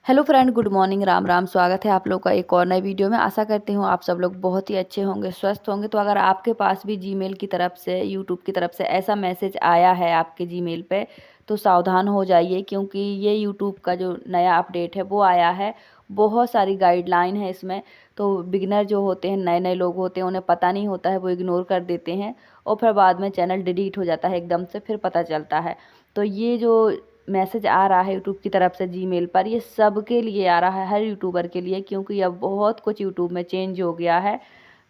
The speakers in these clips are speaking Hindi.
Hello friend, good morning, Ram Ram. स्वागत है आप लोग का एक और नई वीडियो में। आशा करती हूँ आप सब लोग बहुत ही अच्छे होंगे, स्वस्थ होंगे। तो अगर आपके पास भी जीमेल की तरफ से, यूट्यूब की तरफ से ऐसा मैसेज आया है आपके जीमेल पे, तो सावधान हो जाइए, क्योंकि ये यूट्यूब का जो नया अपडेट है वो आया है। बहुत सारी गाइडलाइन है इसमें। तो बिगिनर जो होते हैं, नए नए लोग होते हैं, उन्हें पता नहीं होता है, वो इग्नोर कर देते हैं और फिर बाद में चैनल डिलीट हो जाता है एकदम से, फिर पता चलता है। तो ये जो मैसेज आ रहा है यूट्यूब की तरफ से जीमेल पर, ये सबके लिए आ रहा है, हर यूट्यूबर के लिए, क्योंकि अब बहुत कुछ यूट्यूब में चेंज हो गया है।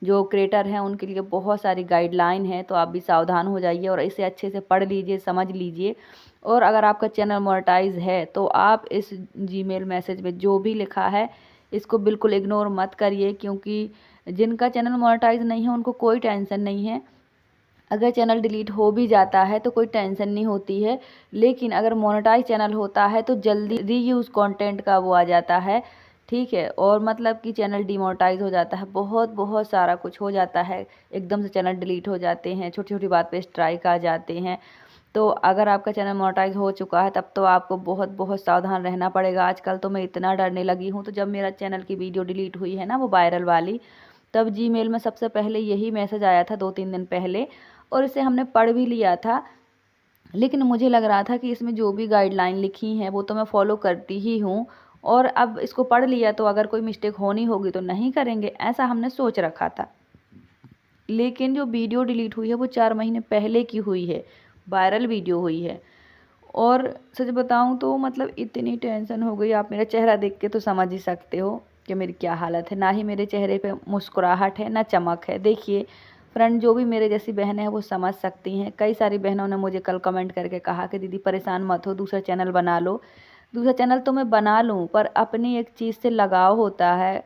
जो क्रिएटर हैं उनके लिए बहुत सारी गाइडलाइन है, तो आप भी सावधान हो जाइए और इसे अच्छे से पढ़ लीजिए, समझ लीजिए। और अगर आपका चैनल मोनेटाइज है तो आप इस जीमेल मैसेज में जो भी लिखा है इसको बिल्कुल इग्नोर मत करिए, क्योंकि जिनका चैनल मोनेटाइज नहीं है उनको कोई टेंशन नहीं है। अगर चैनल डिलीट हो भी जाता है तो कोई टेंशन नहीं होती है, लेकिन अगर मोनेटाइज चैनल होता है तो जल्दी रीयूज़ कंटेंट का वो आ जाता है, ठीक है। और मतलब कि चैनल डिमोनेटाइज हो जाता है, बहुत बहुत सारा कुछ हो जाता है, एकदम से चैनल डिलीट हो जाते हैं, छोटी छोटी बात पे स्ट्राइक आ जाते हैं। तो अगर आपका चैनल मोनेटाइज हो चुका है तब तो आपको बहुत बहुत सावधान रहना पड़ेगा। आजकल तो मैं इतना डरने लगी हूँ, तो जब मेरा चैनल की वीडियो डिलीट हुई है ना, वो वायरल वाली, तब जीमेल में सबसे पहले यही मैसेज आया था 2-3 दिन पहले, और इसे हमने पढ़ भी लिया था। लेकिन मुझे लग रहा था कि इसमें जो भी गाइडलाइन लिखी हैं वो तो मैं फॉलो करती ही हूँ, और अब इसको पढ़ लिया तो अगर कोई मिस्टेक होनी होगी तो नहीं करेंगे, ऐसा हमने सोच रखा था। लेकिन जो वीडियो डिलीट हुई है वो 4 महीने पहले की हुई है, वायरल वीडियो हुई है। और सच बताऊं तो मतलब इतनी टेंशन हो गई, आप मेरा चेहरा देख के तो समझ ही सकते हो कि मेरी क्या हालत है। ना ही मेरे चेहरे पे मुस्कुराहट है, ना चमक है। देखिए फ्रेंड, जो भी मेरे जैसी बहनें हैं वो समझ सकती हैं। कई सारी बहनों ने मुझे कल कमेंट करके कहा कि दीदी परेशान मत हो, दूसरा चैनल बना लो। दूसरा चैनल तो मैं बना लूँ, पर अपनी एक चीज़ से लगाव होता है।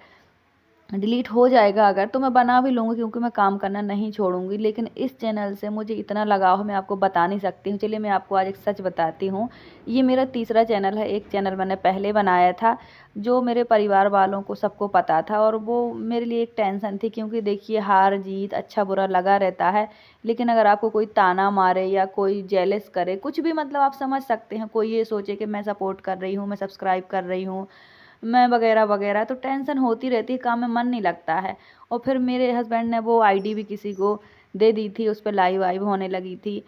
डिलीट हो जाएगा अगर तो मैं बना भी लूँगी, क्योंकि मैं काम करना नहीं छोड़ूंगी। लेकिन इस चैनल से मुझे इतना लगाव है, मैं आपको बता नहीं सकती हूँ। चलिए मैं आपको आज एक सच बताती हूँ। ये मेरा तीसरा चैनल है। एक चैनल मैंने पहले बनाया था जो मेरे परिवार वालों को सबको पता था, और वो मेरे लिए एक टेंशन थी, क्योंकि देखिए हार जीत अच्छा बुरा लगा रहता है। लेकिन अगर आपको कोई ताना मारे या कोई जेलस करे, कुछ भी, मतलब आप समझ सकते हैं, कोई ये सोचे कि मैं सपोर्ट कर रही हूँ, मैं सब्सक्राइब कर रही हूँ, मैं वगैरह वगैरह, तो टेंशन होती रहती है, काम में मन नहीं लगता है। और फिर मेरे हस्बैंड ने वो आईडी भी किसी को दे दी थी, उस पर लाइव वाइव होने लगी थी।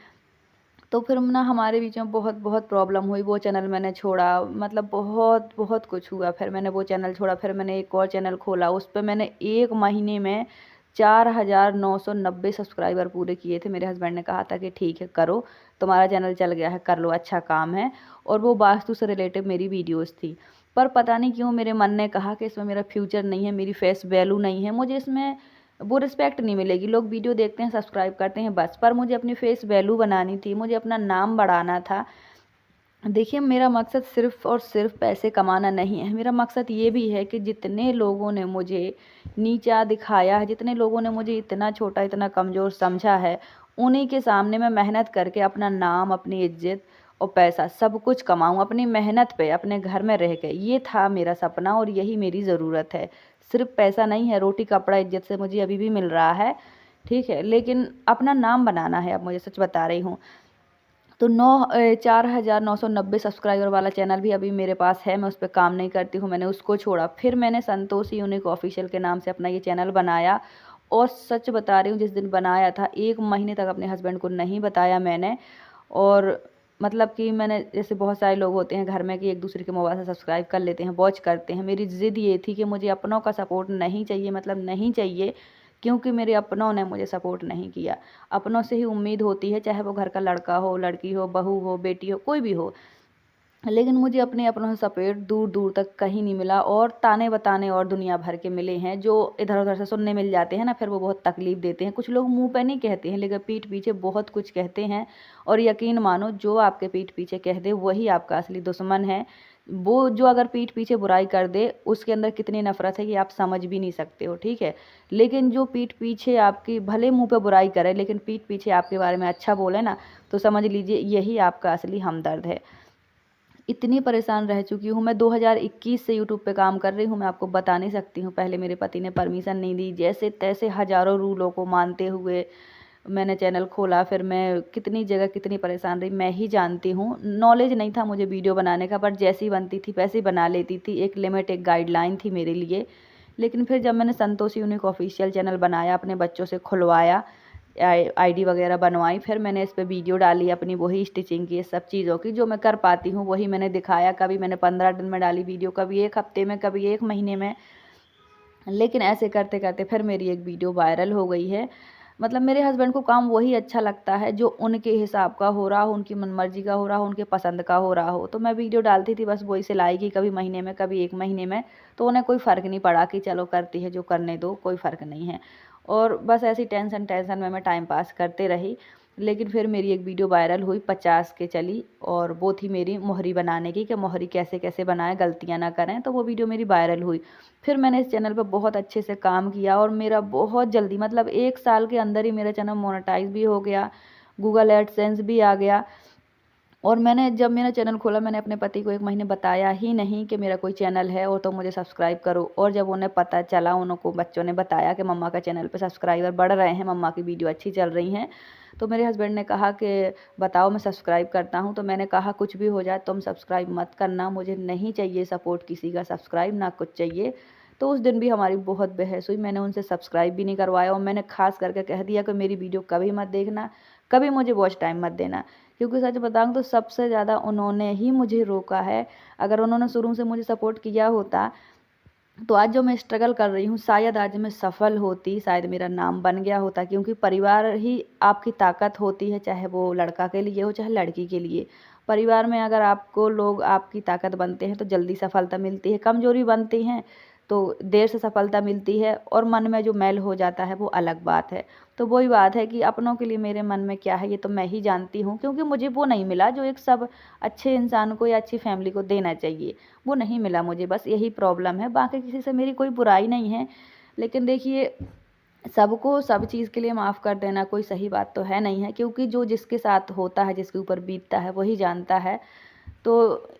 तो फिर ना हमारे बीच में बहुत बहुत प्रॉब्लम हुई, वो चैनल मैंने छोड़ा, मतलब बहुत बहुत कुछ हुआ। फिर मैंने वो चैनल छोड़ा, फिर मैंने एक और चैनल खोला, उस पर मैंने 1 महीने में 4,990 सब्सक्राइबर पूरे किए थे। मेरे हस्बैंड ने कहा था कि ठीक है करो, तुम्हारा चैनल चल गया है, कर लो, अच्छा काम है। और वो वास्तु से रिलेटेड मेरी वीडियोस थी। पर पता नहीं क्यों मेरे मन ने कहा कि इसमें मेरा फ्यूचर नहीं है, मेरी फेस वैल्यू नहीं है, मुझे इसमें वो रिस्पेक्ट नहीं मिलेगी। लोग वीडियो देखते हैं, सब्सक्राइब करते हैं बस, पर मुझे अपनी फेस वैल्यू बनानी थी, मुझे अपना नाम बढ़ाना था। देखिए मेरा मकसद सिर्फ़ और सिर्फ़ पैसे कमाना नहीं है, मेरा मकसद ये भी है कि जितने लोगों ने मुझे नीचा दिखाया है, जितने लोगों ने मुझे इतना छोटा, इतना कमज़ोर समझा है, उन्हीं के सामने मैं मेहनत करके अपना नाम, अपनी इज़्ज़त और पैसा सब कुछ कमाऊँ, अपनी मेहनत पे, अपने घर में रह के। ये था मेरा सपना और यही मेरी ज़रूरत है। सिर्फ़ पैसा नहीं है, रोटी कपड़ा इज़्ज़त से मुझे अभी भी मिल रहा है, ठीक है, लेकिन अपना नाम बनाना है अब मुझे, सच बता रही हूँ। तो 4,990 सब्सक्राइबर वाला चैनल भी अभी मेरे पास है, मैं उस पे काम नहीं करती हूँ, मैंने उसको छोड़ा। फिर मैंने संतोषी यूनिक ऑफिशियल के नाम से अपना ये चैनल बनाया, और सच बता रही हूँ, जिस दिन बनाया था 1 महीने तक अपने हस्बैंड को नहीं बताया मैंने। और मतलब कि मैंने, जैसे बहुत सारे लोग होते हैं घर में कि एक दूसरे के मोबाइल से सब्सक्राइब कर लेते हैं, वॉच करते हैं, मेरी ज़िद ये थी कि मुझे अपनों का सपोर्ट नहीं चाहिए, मतलब नहीं चाहिए, क्योंकि मेरे अपनों ने मुझे सपोर्ट नहीं किया। अपनों से ही उम्मीद होती है, चाहे वो घर का लड़का हो, लड़की हो, बहू हो, बेटी हो, कोई भी हो। लेकिन मुझे अपने अपनों से सपोर्ट दूर दूर तक कहीं नहीं मिला, और ताने बताने और दुनिया भर के मिले हैं, जो इधर उधर से सुनने मिल जाते हैं ना, फिर वो बहुत तकलीफ़ देते हैं। कुछ लोग मुंह पे नहीं कहते हैं, लेकिन पीठ पीछे बहुत कुछ कहते हैं। और यकीन मानो, जो आपके पीठ पीछे कह दे वही आपका असली दुश्मन है। वो जो अगर पीठ पीछे बुराई कर दे, उसके अंदर कितनी नफ़रत है ये आप समझ भी नहीं सकते हो, ठीक है। लेकिन जो पीठ पीछे आपकी, भले मुंह पे बुराई करे लेकिन पीठ पीछे आपके बारे में अच्छा बोले ना, तो समझ लीजिए यही आपका असली हमदर्द है। इतनी परेशान रह चुकी हूँ मैं, 2021 से यूट्यूब पे काम कर रही हूँ, मैं आपको बता नहीं सकती हूँ। पहले मेरे पति ने परमिशन नहीं दी, जैसे तैसे हज़ारों रूलों को मानते हुए मैंने चैनल खोला, फिर मैं कितनी जगह कितनी परेशान रही मैं ही जानती हूँ। नॉलेज नहीं था मुझे वीडियो बनाने का, बट जैसी बनती थी वैसे ही बना लेती थी। एक लिमिट, एक गाइडलाइन थी मेरे लिए। लेकिन फिर जब मैंने संतोष यूनिक ऑफिशियल चैनल बनाया, अपने बच्चों से खुलवाया, आईडी वगैरह बनवाई, फिर मैंने इस पे वीडियो डाली अपनी, वही स्टिचिंग की, सब चीज़ों की जो मैं कर पाती हूँ वही मैंने दिखाया। कभी मैंने 15 दिन में डाली वीडियो, कभी 1 हफ्ते में, कभी 1 महीने में। लेकिन ऐसे करते करते फिर मेरी एक वीडियो वायरल हो गई है। मतलब मेरे हस्बैंड को काम वही अच्छा लगता है जो उनके हिसाब का हो रहा हो, उनकी मनमर्जी का हो रहा हो, उनके पसंद का हो रहा हो। तो मैं वीडियो डालती थी बस वही सिलाई की, कभी महीने में, कभी 1 महीने में। तो उन्हें कोई फ़र्क नहीं पड़ा कि चलो करती है जो करने दो, कोई फ़र्क नहीं है। और बस ऐसी टेंशन टेंशन में मैं टाइम पास करते रही। लेकिन फिर मेरी एक वीडियो वायरल हुई, 50 के चली, और वो थी मेरी मोहरी बनाने की, कि मोहरी कैसे कैसे बनाएं, गलतियां ना करें। तो वो वीडियो मेरी वायरल हुई। फिर मैंने इस चैनल पे बहुत अच्छे से काम किया, और मेरा बहुत जल्दी, मतलब 1 साल के अंदर ही मेरा चैनल मोनेटाइज भी हो गया, गूगल एडसेंस भी आ गया। और मैंने जब मेरा चैनल खोला, मैंने अपने पति को 1 महीने बताया ही नहीं कि मेरा कोई चैनल है और तो मुझे सब्सक्राइब करो। और जब उन्हें पता चला, उनको बच्चों ने बताया कि मम्मा का चैनल पे सब्सक्राइबर बढ़ रहे हैं, मम्मा की वीडियो अच्छी चल रही हैं, तो मेरे हस्बैंड ने कहा कि बताओ, मैं सब्सक्राइब करता हूँ। तो मैंने कहा कुछ भी हो जाए तुम सब्सक्राइब मत करना, मुझे नहीं चाहिए सपोर्ट किसी का, सब्सक्राइब ना कुछ चाहिए। तो उस दिन भी हमारी बहुत बहस हुई, मैंने उनसे सब्सक्राइब भी नहीं करवाया, और मैंने खास करके कह दिया कि मेरी वीडियो कभी मत देखना, कभी मुझे वॉच टाइम मत देना। क्योंकि सच बताऊँ तो सबसे ज़्यादा उन्होंने ही मुझे रोका है। अगर उन्होंने शुरू से मुझे सपोर्ट किया होता, तो आज जो मैं स्ट्रगल कर रही हूँ, शायद आज मैं सफल होती, शायद मेरा नाम बन गया होता। क्योंकि परिवार ही आपकी ताकत होती है, चाहे वो लड़का के लिए हो चाहे लड़की के लिए। परिवार में अगर आपको लोग आपकी ताकत बनते हैं तो जल्दी सफलता मिलती है, कमजोरी बनती हैं तो देर से सफलता मिलती है, और मन में जो मैल हो जाता है वो अलग बात है। तो वही बात है कि अपनों के लिए मेरे मन में क्या है ये तो मैं ही जानती हूँ, क्योंकि मुझे वो नहीं मिला जो एक सब अच्छे इंसान को या अच्छी फैमिली को देना चाहिए, वो नहीं मिला मुझे, बस यही प्रॉब्लम है। बाकी किसी से मेरी कोई बुराई नहीं है। लेकिन देखिए, सबको सब चीज़ के लिए माफ़ कर देना कोई सही बात तो है नहीं है, क्योंकि जो जिसके साथ होता है, जिसके ऊपर बीतता है, वही जानता है। तो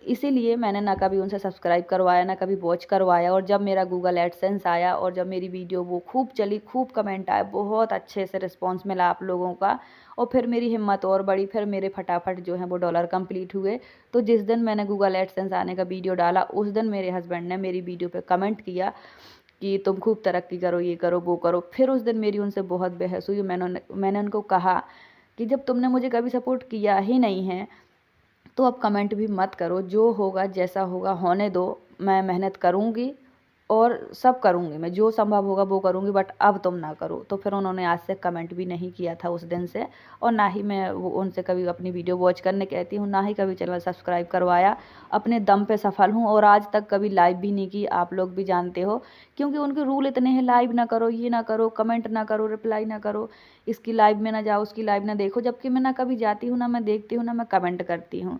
इसीलिए मैंने ना कभी उनसे सब्सक्राइब करवाया, ना कभी वॉच करवाया। और जब मेरा गूगल एडसेंस आया और जब मेरी वीडियो वो खूब चली, खूब कमेंट आए, बहुत अच्छे से रिस्पॉन्स मिला आप लोगों का, और फिर मेरी हिम्मत और बढ़ी, फिर मेरे फटाफट जो है वो डॉलर कंप्लीट हुए। तो जिस दिन मैंने गूगल एडसेंस आने का वीडियो डाला, उस दिन मेरे हस्बैंड ने मेरी वीडियो पे कमेंट किया कि तुम खूब तरक्की करो, ये करो वो करो। फिर उस दिन मेरी उनसे बहुत बहस हुई। मैंने उनको कहा कि जब तुमने मुझे कभी सपोर्ट किया ही नहीं है, तो अब कमेंट भी मत करो, जो होगा जैसा होगा होने दो। मैं मेहनत करूँगी और सब करूँगी, मैं जो संभव होगा वो करूँगी, बट अब तुम ना करो। तो फिर उन्होंने आज से कमेंट भी नहीं किया था उस दिन से, और ना ही मैं वो उनसे कभी अपनी वीडियो वॉच करने कहती हूँ, ना ही कभी चैनल सब्सक्राइब करवाया। अपने दम पे सफल हूँ, और आज तक कभी लाइव भी नहीं की, आप लोग भी जानते हो। क्योंकि उनके रूल इतने हैं, लाइव ना करो, ये ना करो, कमेंट ना करो, रिप्लाई ना करो, इसकी लाइव में ना जाओ, उसकी लाइव ना देखो। जबकि मैं ना कभी जाती हूँ, ना मैं देखती हूँ, ना मैं कमेंट करती हूँ।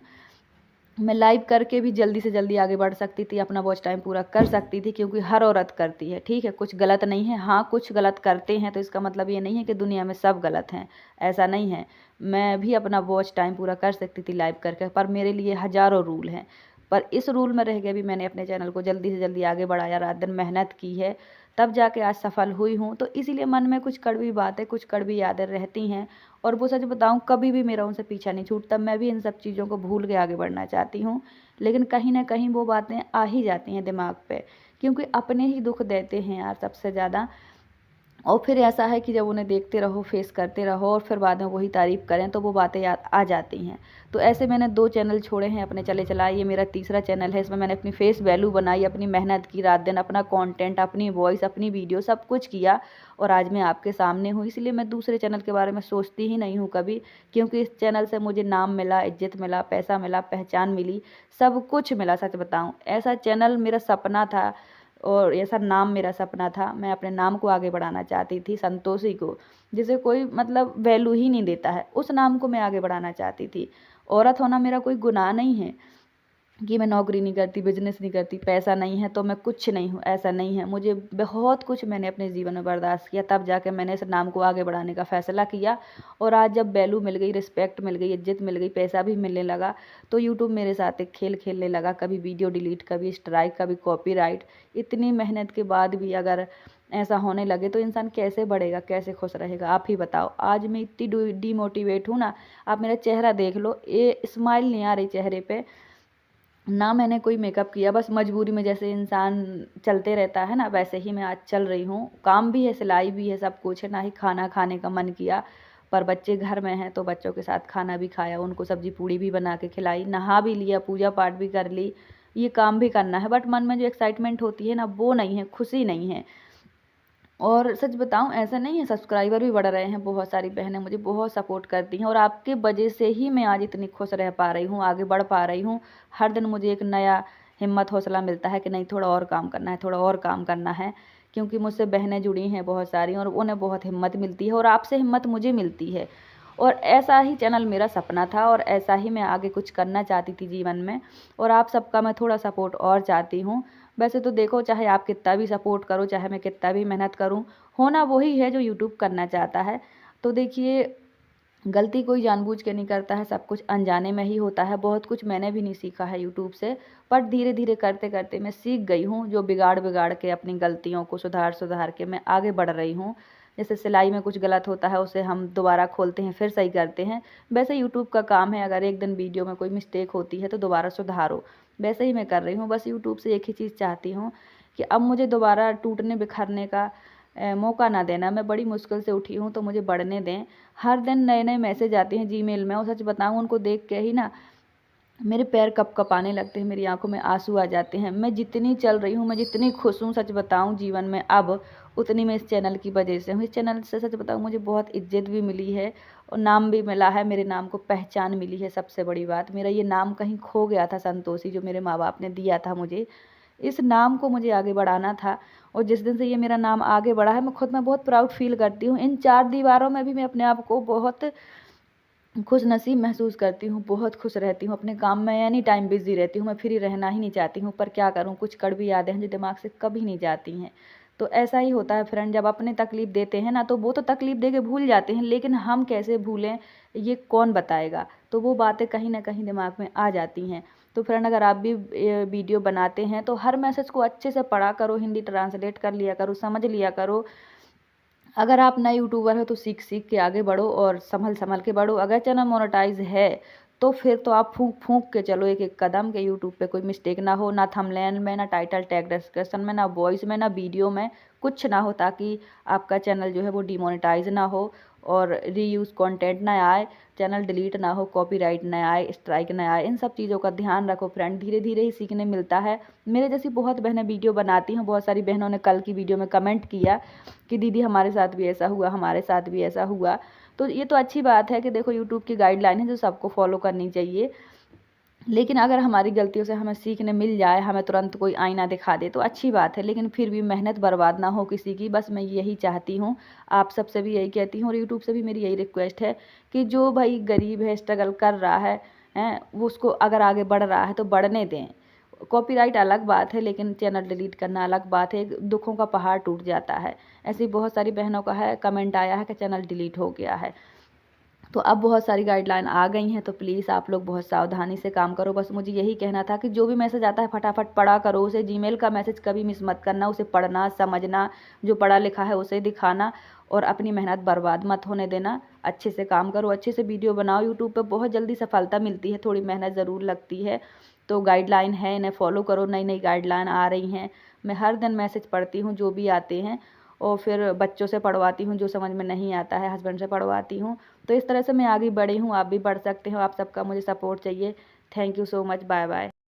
मैं लाइव करके भी जल्दी से जल्दी आगे बढ़ सकती थी, अपना वॉच टाइम पूरा कर सकती थी, क्योंकि हर औरत करती है, ठीक है, कुछ गलत नहीं है। हाँ, कुछ गलत करते हैं तो इसका मतलब ये नहीं है कि दुनिया में सब गलत हैं, ऐसा नहीं है। मैं भी अपना वॉच टाइम पूरा कर सकती थी लाइव करके, पर मेरे लिए हज़ारों रूल हैं। पर इस रूल में रह के भी मैंने अपने चैनल को जल्दी से जल्दी आगे बढ़ाया, रात दिन मेहनत की है, तब जाके आज सफल हुई हूँ। तो इसीलिए मन में कुछ कड़वी बातें, कुछ कड़वी यादें रहती हैं। और वो सच बताऊँ, कभी भी मेरा उनसे पीछा नहीं छूटता। मैं भी इन सब चीज़ों को भूल के आगे बढ़ना चाहती हूँ, लेकिन कहीं न कहीं वो बातें आ ही जाती हैं दिमाग पे, क्योंकि अपने ही दुःख देते हैं यार सबसे ज़्यादा। और फिर ऐसा है कि जब उन्हें देखते रहो, फेस करते रहो, और फिर बाद में वही तारीफ़ करें, तो वो बातें याद आ जाती हैं। तो ऐसे मैंने 2 चैनल छोड़े हैं अपने चले चलाए, ये मेरा तीसरा चैनल है। इसमें मैंने अपनी फेस वैल्यू बनाई, अपनी मेहनत की, रात दिन अपना कंटेंट, अपनी वॉइस, अपनी वीडियो, सब कुछ किया, और आज मैं आपके सामने हूँ। इसलिए मैं दूसरे चैनल के बारे में सोचती ही नहीं हूँ कभी, क्योंकि इस चैनल से मुझे नाम मिला, इज़्ज़त मिला, पैसा मिला, पहचान मिली, सब कुछ मिला। सच बताऊँ, ऐसा चैनल मेरा सपना था, और ऐसा नाम मेरा सपना था। मैं अपने नाम को आगे बढ़ाना चाहती थी, संतोषी को, जिसे कोई मतलब वैल्यू ही नहीं देता है, उस नाम को मैं आगे बढ़ाना चाहती थी। औरत होना मेरा कोई गुनाह नहीं है कि मैं नौकरी नहीं करती, बिजनेस नहीं करती, पैसा नहीं है तो मैं कुछ नहीं हूँ, ऐसा नहीं है। मुझे बहुत कुछ मैंने अपने जीवन में बर्दाश्त किया, तब जाके मैंने इस नाम को आगे बढ़ाने का फ़ैसला किया। और आज जब वैल्यू मिल गई, रिस्पेक्ट मिल गई, इज्जत मिल गई, पैसा भी मिलने लगा, तो यूट्यूब मेरे साथ एक खेल खेलने लगा। कभी वीडियो डिलीट, कभी स्ट्राइक, कभी कॉपीराइट। इतनी मेहनत के बाद भी अगर ऐसा होने लगे तो इंसान कैसे बढ़ेगा, कैसे खुश रहेगा, आप ही बताओ। आज मैं इतनी डिमोटिवेट हूँ ना, आप मेरा चेहरा देख लो, ये स्माइल नहीं आ रही चेहरे पे, ना मैंने कोई मेकअप किया, बस मजबूरी में जैसे इंसान चलते रहता है ना, वैसे ही मैं आज चल रही हूँ। काम भी है, सिलाई भी है, सब कुछ है, ना ही खाना खाने का मन किया। पर बच्चे घर में हैं तो बच्चों के साथ खाना भी खाया, उनको सब्जी पूड़ी भी बना के खिलाई, नहा भी लिया, पूजा पाठ भी कर ली, ये काम भी करना है। बट मन में जो एक्साइटमेंट होती है ना, वो नहीं है, खुशी नहीं है। और सच बताऊं, ऐसा नहीं है, सब्सक्राइबर भी बढ़ रहे हैं, बहुत सारी बहनें मुझे बहुत सपोर्ट करती हैं, और आपके वजह से ही मैं आज इतनी खुश रह पा रही हूँ, आगे बढ़ पा रही हूँ। हर दिन मुझे एक नया हिम्मत हौसला मिलता है कि नहीं, थोड़ा और काम करना है, थोड़ा और काम करना है, क्योंकि मुझसे बहनें जुड़ी हैं बहुत सारी, और उन्हें बहुत हिम्मत मिलती है, और आपसे हिम्मत मुझे मिलती है। और ऐसा ही चैनल मेरा सपना था, और ऐसा ही मैं आगे कुछ करना चाहती थी जीवन में, और आप सबका मैं थोड़ा सपोर्ट और चाहती हूँ। वैसे तो देखो, चाहे आप कितना भी सपोर्ट करो, चाहे मैं कितना भी मेहनत करूँ, होना वही है जो यूट्यूब करना चाहता है। तो देखिए, गलती कोई जानबूझ के नहीं करता है, सब कुछ अनजाने में ही होता है। बहुत कुछ मैंने भी नहीं सीखा है यूट्यूब से, बट धीरे धीरे करते करते मैं सीख गई हूँ, जो बिगाड़ बिगाड़ के अपनी गलतियों को सुधार सुधार के मैं आगे बढ़ रही हूँ। जैसे सिलाई में कुछ गलत होता है, उसे हम दोबारा खोलते हैं, फिर सही करते हैं। वैसे यूट्यूब का काम है, अगर एक दिन वीडियो में कोई मिस्टेक होती है तो दोबारा सुधारो, वैसे ही मैं कर रही हूँ। बस यूट्यूब से एक ही चीज़ चाहती हूँ कि अब मुझे दोबारा टूटने बिखरने का मौका ना देना। मैं बड़ी मुश्किल से उठी हूँ, तो मुझे बढ़ने दें। हर दिन नए नए मैसेज आते हैं जीमेल में, और सच बताऊँ, उनको देख के ही ना मेरे पैर कँपकँपाने लगते हैं, मेरी आंखों में आंसू आ जाते हैं। मैं जितनी चल रही हूँ, मैं जितनी खुश हूँ, सच बताऊँ जीवन में अब, उतनी मैं इस चैनल की वजह से हूँ। इस चैनल से सच बताऊँ, मुझे बहुत इज्जत भी मिली है, और नाम भी मिला है, मेरे नाम को पहचान मिली है। सबसे बड़ी बात, मेरा ये नाम कहीं खो गया था, संतोषी, जो मेरे माँ बाप ने दिया था मुझे, इस नाम को मुझे आगे बढ़ाना था। और जिस दिन से ये मेरा नाम आगे बढ़ा है, मैं खुद में बहुत प्राउड फील करती हूँ। इन 4 दीवारों में भी मैं अपने आप को बहुत खुश नसीब महसूस करती हूँ, बहुत खुश रहती हूँ। अपने काम में एनी टाइम बिज़ी रहती हूँ, मैं फ्री रहना ही नहीं चाहती हूँ, पर क्या करूँ, कुछ कड़वी यादें हैं जो दिमाग से कभी नहीं जाती हैं। तो ऐसा ही होता है फ्रेंड, जब अपने तकलीफ़ देते हैं ना, तो वो तो तकलीफ़ दे के भूल जाते हैं, लेकिन हम कैसे भूलें, ये कौन बताएगा। तो वो बातें कहीं ना कहीं दिमाग में आ जाती हैं। तो फ्रेंड, अगर आप भी वीडियो बनाते हैं तो हर मैसेज को अच्छे से पढ़ा करो, हिंदी ट्रांसलेट कर लिया करो, समझ लिया करो। अगर आप नए यूट्यूबर हो तो सीख सीख के आगे बढ़ो, और संभल संभल के बढ़ो। अगर चैनल मोनेटाइज है तो फिर तो आप फूंक फूंक के चलो एक एक कदम, के यूट्यूब पे कोई मिस्टेक ना हो, ना थंबनेल में, ना टाइटल टैग डिस्क्रिप्शन में, ना वॉइस में, ना वीडियो में, कुछ ना हो, ताकि आपका चैनल जो है वो डिमोनेटाइज ना हो, और रीयूज़ कंटेंट ना आए, चैनल डिलीट ना हो, कॉपीराइट ना आए, स्ट्राइक ना आए। इन सब चीज़ों का ध्यान रखो फ्रेंड, धीरे धीरे ही सीखने मिलता है। मेरे जैसी बहुत बहनें वीडियो बनाती हैं, बहुत सारी बहनों ने कल की वीडियो में कमेंट किया कि दीदी हमारे साथ भी ऐसा हुआ, हमारे साथ भी ऐसा हुआ। तो ये तो अच्छी बात है कि देखो, यूट्यूब की गाइडलाइन है जो सबको फॉलो करनी चाहिए। लेकिन अगर हमारी गलतियों से हमें सीखने मिल जाए, हमें तुरंत कोई आईना दिखा दे, तो अच्छी बात है, लेकिन फिर भी मेहनत बर्बाद ना हो किसी की, बस मैं यही चाहती हूँ। आप सबसे भी यही कहती हूँ, और यूट्यूब से भी मेरी यही रिक्वेस्ट है कि जो भाई गरीब है, स्ट्रगल कर रहा है, हैं, वो उसको अगर आगे बढ़ रहा है तो बढ़ने दें। कॉपीराइट अलग बात है, लेकिन चैनल डिलीट करना अलग बात है। दुखों का पहाड़ टूट जाता है। ऐसी बहुत सारी बहनों का है, कमेंट आया है कि चैनल डिलीट हो गया है। तो अब बहुत सारी गाइडलाइन आ गई हैं, तो प्लीज़ आप लोग बहुत सावधानी से काम करो। बस मुझे यही कहना था कि जो भी मैसेज आता है फटाफट पढ़ा करो उसे। जीमेल का मैसेज कभी मिस मत करना, उसे पढ़ना, समझना, जो पढ़ा लिखा है उसे दिखाना, और अपनी मेहनत बर्बाद मत होने देना। अच्छे से काम करो, अच्छे से वीडियो बनाओ। यूट्यूब पे बहुत जल्दी सफलता मिलती है, थोड़ी मेहनत ज़रूर लगती है। तो गाइडलाइन है, इन्हें फॉलो करो। नई नई गाइडलाइन आ रही हैं, मैं हर दिन मैसेज पढ़ती हूँ जो भी आते हैं, और फिर बच्चों से पढ़वाती हूँ, जो समझ में नहीं आता है हस्बैंड से पढ़वाती हूँ। तो इस तरह से मैं आगे बढ़ी हूँ, आप भी बढ़ सकते हो। आप सबका मुझे सपोर्ट चाहिए। Thank you so much, bye bye.